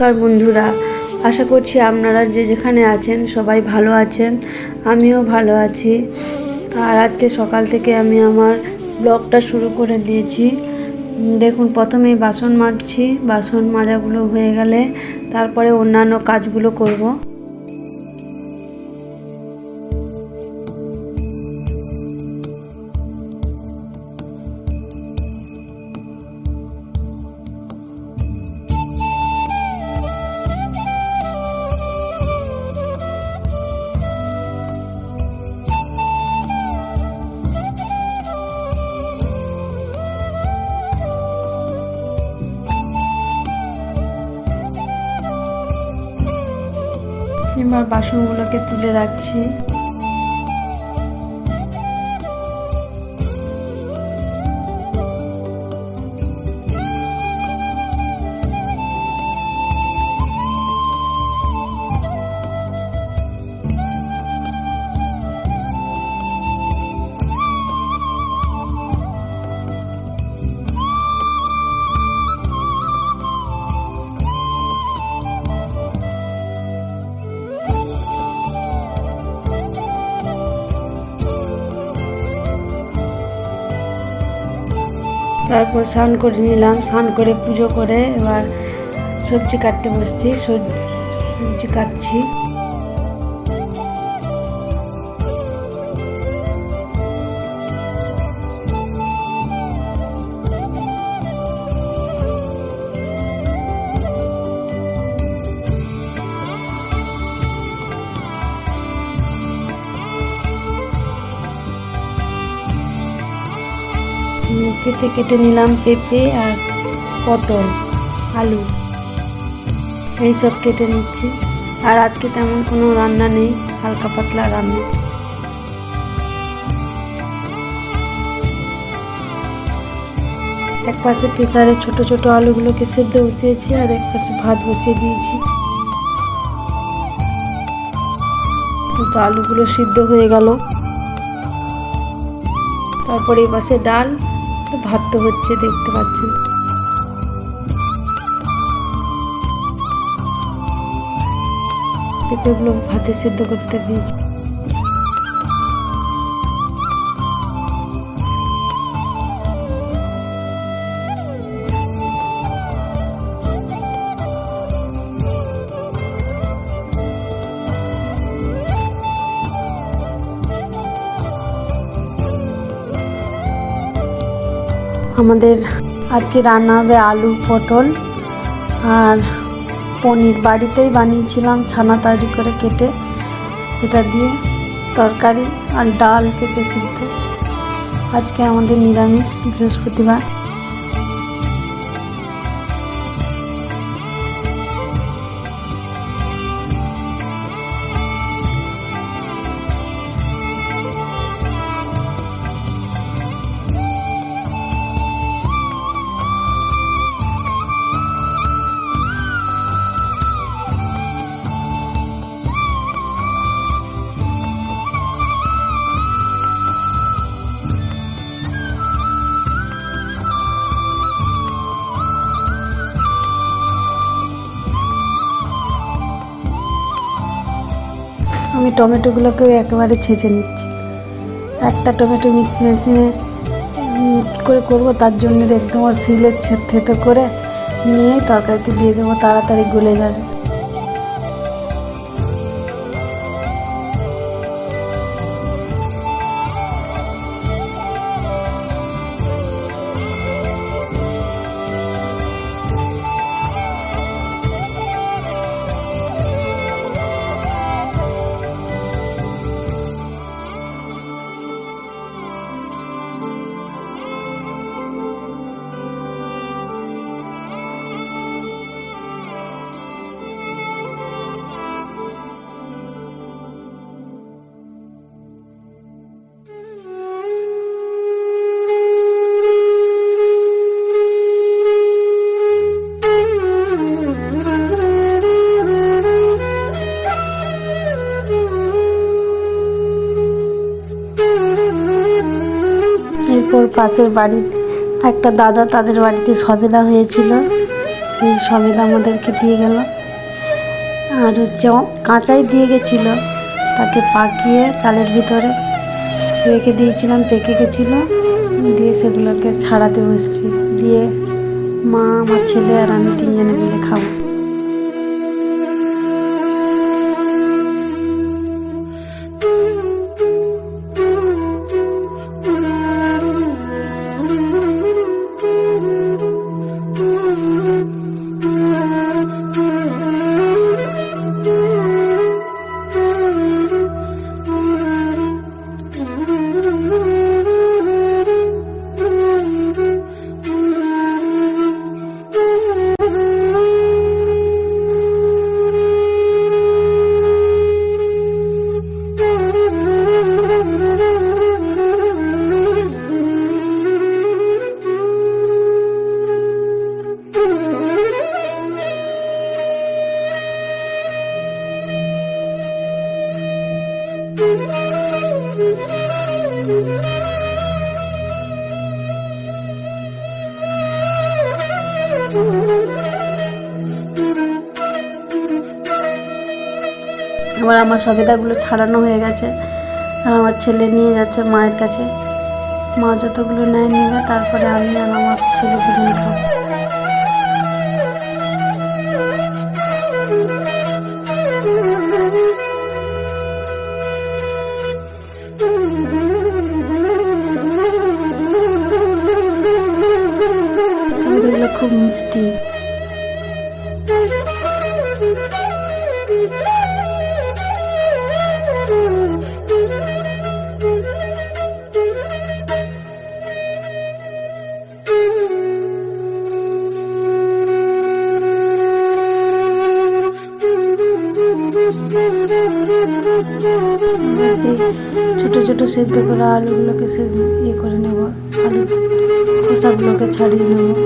নমস্কার বন্ধুরা, আশা করছি আপনারা যে যেখানে আছেন সবাই ভালো আছেন। আমিও ভালো আছি। আর আজকে সকাল থেকে আমি আমার ব্লগটা শুরু করে দিয়েছি। দেখুন, প্রথমেই বাসন মাজছি। বাসন মাজাগুলো হয়ে গেলে তারপরে অন্যান্য কাজগুলো করব। এবার বাসনগুলোকে তুলে রাখছি। তারপর স্নান করে নিলাম। স্নান করে পুজো করে এবার সবজি কাটতে বসছি। সবজি কাটছি। কেটে নিলাম পেঁপে আর পটল, আলু এইসব কেটে নিচ্ছি। আর আজকে তেমন কোনো রান্না নেই, হালকা পাতলা রান্না। এক পাশে প্রেসারে ছোট ছোট আলুগুলোকে সেদ্ধ বসিয়েছি আর এক পাশে ভাত বসিয়ে দিয়েছি। তো আলুগুলো সিদ্ধ হয়ে গেল। তারপরে এই পাশে ডাল, ভাত তো হচ্ছে, দেখতে পাচ্ছেন। পেঁপেগুলো ভাতে সেদ্ধ করতে দিয়েছি। আমাদের আজকে রান্না হবে আলু, পটল আর পনির। বাড়িতেই বানিয়েছিলাম ছানা তৈরি করে কেটে, সেটা দিয়ে তরকারি আর ডাল, পেঁপে সিদ্ধ। আজকে আমাদের নিরামিষ, বৃহস্পতিবার। আমি টমেটোগুলোকেও একেবারে ছেঁচে নিচ্ছি। একটা টমেটো মিক্সি মেশিনে কী করে করবো, তার জন্য একদম শিলের থেতো করে নিয়েই তরকারিতে দিয়ে দেবো, তাড়াতাড়ি গলে যাবে। এরপর পাশের বাড়ির একটা দাদা, তাদের বাড়িতে সবেদা হয়েছিল, এই সবেদা আমাদেরকে দিয়ে গেল। আর হচ্ছে কাঁচাই দিয়ে গেছিলো, তাকে পাকিয়ে চালের ভিতরে রেখে দিয়েছিলাম, পেকে গেছিলো। দিয়ে সেগুলোকে ছাড়াতে বসছি, দিয়ে মা, আমার ছেলে আর আমি তিনজনে মিলে খাবো। এবার আমার সবেদাগুলো ছাড়ানো হয়ে গেছে, আর আমার ছেলে নিয়ে যাচ্ছে মায়ের কাছে। মা যতগুলো নেয় নেবে, তারপরে আমি আর আমার ছেলে দুজনে খাবো। সবেদাগুলো খুব মিষ্টি। সেই ছোটো ছোটো সেদ্ধ করা আলুগুলোকে ইয়ে করে নেব, আলুর খোসাগুলোকে ছাড়িয়ে নেব।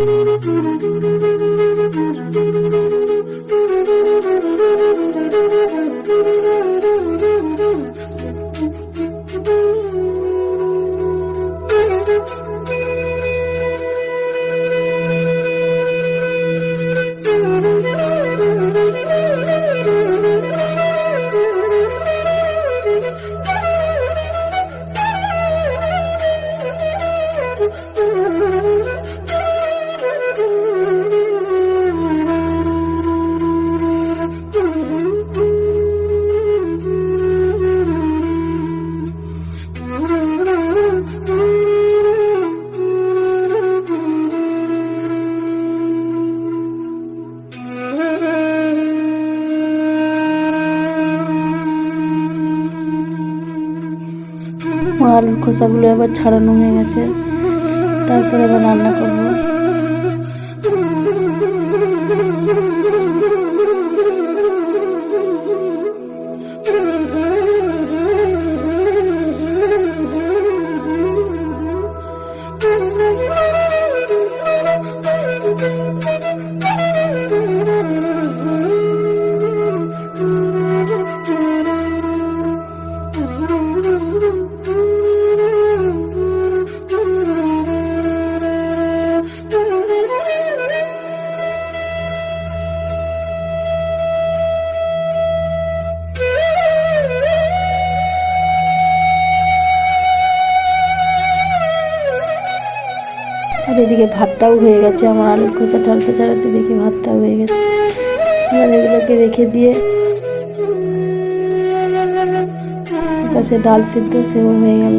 আলুর খোসাগুলো এবার ছাড়ানো হয়ে গেছে, তারপরে এবার রান্না করবো। আর এদিকে ভাতটাও হয়ে গেছে, আমার আলুর খোসা ছাড়াতে ছাড়াতে দেখি ভাতটাও হয়ে গেছে। এবার এগুলোকে রেখে দিয়ে পাশে ডাল সিদ্ধ, সেও হয়ে গেল।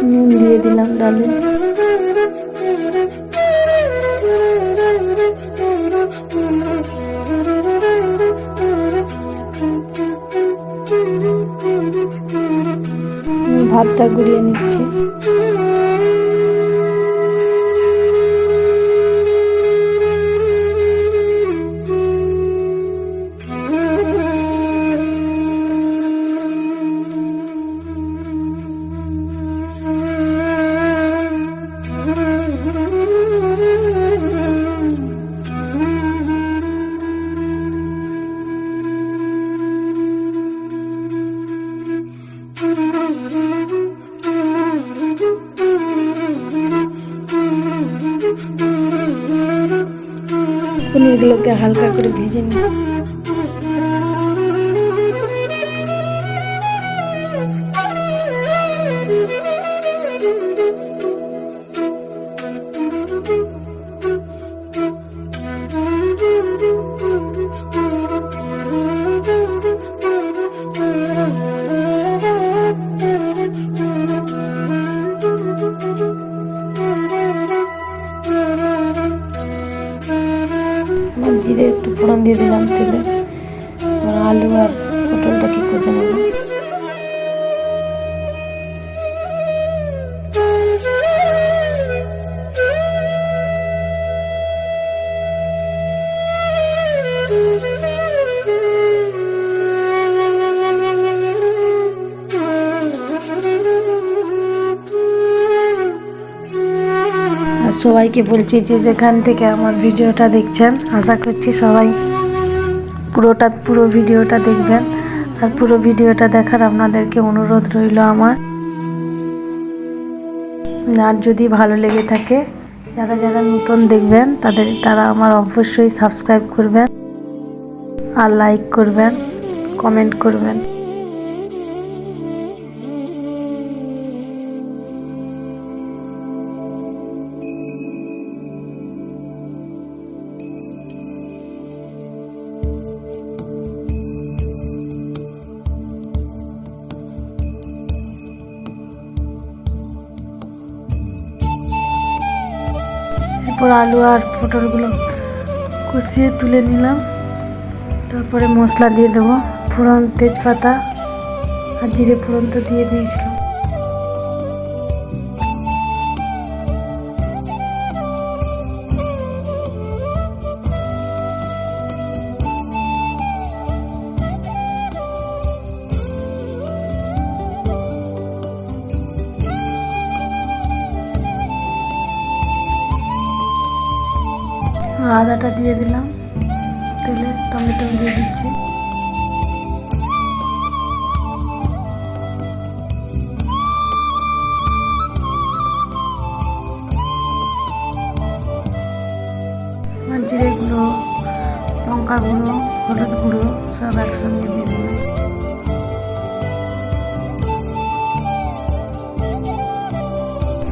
নুন দিয়ে দিলাম ডালে। ভাতটা গুঁড়িয়ে নিচ্ছি। পনিরগুলোকে হালকা করে ভেজে নিই। জিরে একটু ফোড়ন দিয়ে দিলাম তেলে। আলু আর পটলটাকে কষে নেব। আর সবাইকে বলছি যে যেখান থেকে আমার ভিডিওটা দেখছেন, আশা করছি সবাই পুরো ভিডিওটা দেখবেন। আর পুরো ভিডিওটা দেখার আপনাদেরকে অনুরোধ রইল আমার। আর যদি ভালো লেগে থাকে, যারা যারা নতুন দেখবেন তারা আমার অবশ্যই সাবস্ক্রাইব করবেন আর লাইক করবেন, কমেন্ট করবেন। এরপর আলু আর পটলগুলো কষিয়ে তুলে নিলাম। তারপরে মশলা দিয়ে দেবো, ফোড়ন, তেজপাতা আর জিরে ফোড়ন তো দিয়ে দিয়েছিলাম। আদাটা দিয়ে দিলাম তেলে, টমেটো দিয়ে দিচ্ছি। জিরে গুঁড়ো, লঙ্কা গুঁড়ো, হলুদ গুঁড়ো সব একসঙ্গে দিয়ে দিলাম।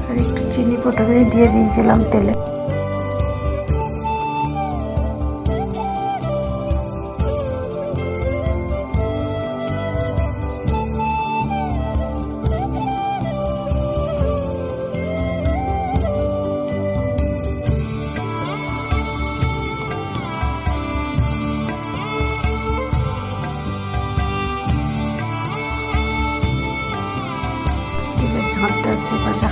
আর একটু চিনি প্রথমেই দিয়ে দিয়েছিলাম তেলে। ঝাঁঝটা সেপাশে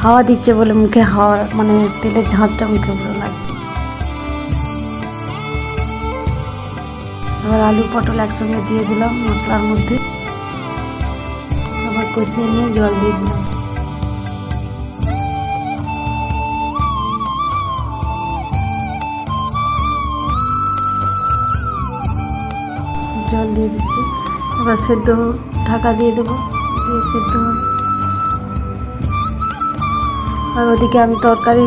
হাওয়া দিচ্ছে বলে মুখে তেলের ঝাঁঝটা মুখে পুরো লাগে। আবার আলু পটল একসঙ্গে দিয়ে দিলাম মশলার মধ্যে। আবার কষিয়ে নিয়ে জল দিয়ে দিলাম। জল দিয়ে দিচ্ছি। এবার ঢাকা দিয়ে দেবো, দিয়ে সেদ্ধ হবে। আর ওদিকে আমি তরকারি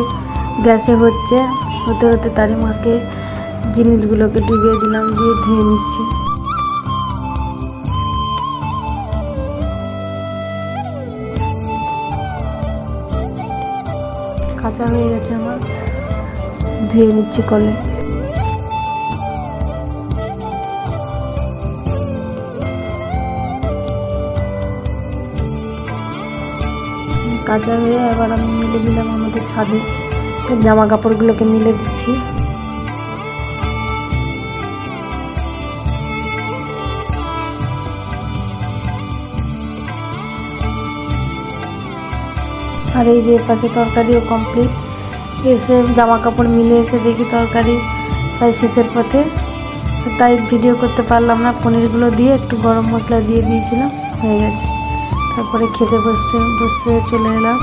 গ্যাসে হতে হতে তারই মাকে জিনিসগুলোকে ডুবিয়ে দিলাম, দিয়ে ধুয়ে নিচ্ছি। কাঁচা হয়ে গেছে আমার, ধুয়ে নিচ্ছি কলে। কাঁচা হয়ে এবার আমি মিলে দিলাম আমাদের ছাদে সব জামা কাপড়গুলোকে মিলে দিচ্ছি। আর এই যে পাশে তরকারিও কমপ্লিট। এসে জামা কাপড় মিলে এসে দেখি তরকারি প্রায় শেষের পথে, তাই ভিডিও করতে পারলাম না। পনিরগুলো দিয়ে একটু গরম মশলা দিয়ে দিয়েছিলাম, হয়ে গেছে। তারপরে খেতে বসতে চলে এলাম।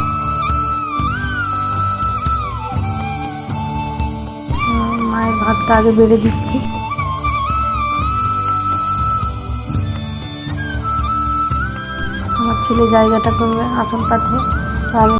মায়ের ভাতটা আগে বেড়ে দিচ্ছি। আমার ছেলে জায়গাটা করবে, আসন পাতবে।